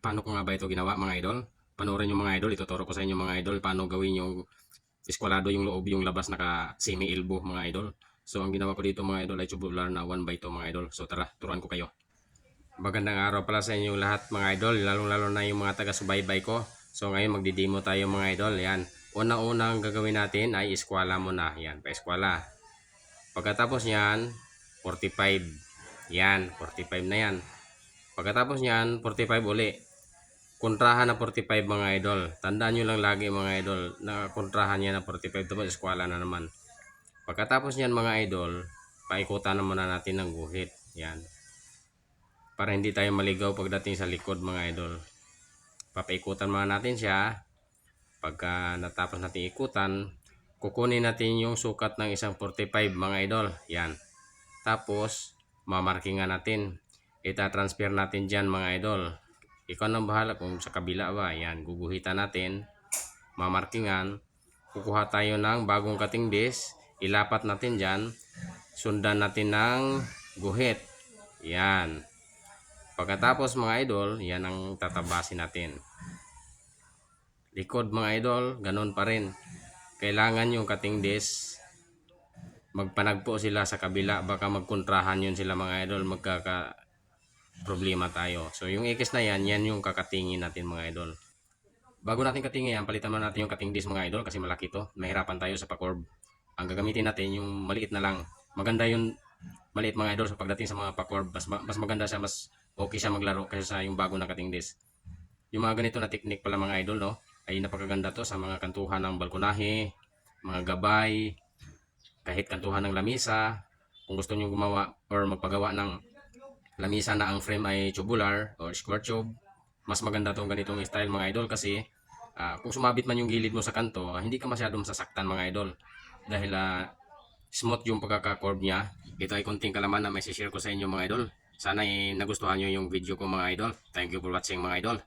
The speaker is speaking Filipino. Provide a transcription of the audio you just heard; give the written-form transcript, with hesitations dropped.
Paano ko nga ba ito ginawa mga idol? Panoorin nyo mga idol, ituturo ko sa inyo mga idol paano gawin yung eskwalado yung loob, yung labas naka semi-elbow mga idol. So ang ginawa ko dito mga idol ay tubular na 1/2 mga idol. So tara, turuan ko kayo. Magandang araw pala sa inyo lahat mga idol, lalong-lalo na yung mga taga-subaybay ko. So ngayon magdi-demo tayo mga idol. Yan. Una-unang gagawin natin ay eskwala muna. Yan, pa-eskwala. Pagkatapos niyan, 45. Yan, 45 na yan. Pagkatapos niyan, 45 uli. Kontrahan na 45 mga idol. Tandaan nyo lang lagi mga idol na kontrahan niya na 45. Tapos eskwala na naman. Pagkatapos niyan mga idol, paikutan na muna natin ng guhit. Yan. Para hindi tayo maligaw pagdating sa likod mga idol. Papaikutan muna natin siya. Pagka natapos natin ikutan, kukunin natin yung sukat ng isang 45 mga idol. Yan. Tapos, mamarkingan natin. Ita-transfer natin dyan mga idol. Ikaw nang bahala kung sa kabila ba. Yan, guguhitan natin. Mamarkingan. Kukuha tayo ng bagong cutting disc. Ilapat natin dyan. Sundan natin ng guhit. Yan. Pagkatapos mga idol, yan ang tatabasin natin. Likod mga idol, ganun pa rin. Kailangan yung cutting disc magpanagpo sila sa kabila. Baka magkontrahan yun sila mga idol. Magkaka problema tayo. So yung X na yan, yan yung kakatingin natin mga idol. Bago natin katingin yan, palitan mo natin yung cutting disc mga idol kasi malaki to. Mahirapan tayo sa pa-curve. Ang gagamitin natin yung maliit na lang. Maganda yung maliit mga idol sa pagdating sa mga pa-curve. Mas maganda siya, mas okay siya maglaro kasi sa yung bago na cutting disc. Yung mga ganito na technique pala mga idol, no, ay napakaganda to sa mga kantuhan ng balkonahe, mga gabay, kahit kantuhan ng lamisa. Kung gusto niyo gumawa or magpagawa ng lamisa na ang frame ay tubular or square tube, mas maganda tong ganitong style mga idol kasi kung sumabit man yung gilid mo sa kanto, hindi ka masyadong sasaktan mga idol dahil smooth yung pagkaka-curve niya. Ito ay konting kalaman na may share ko sa inyo mga idol. Sana ay nagustuhan nyo yung video ko mga idol. Thank you for watching mga idol.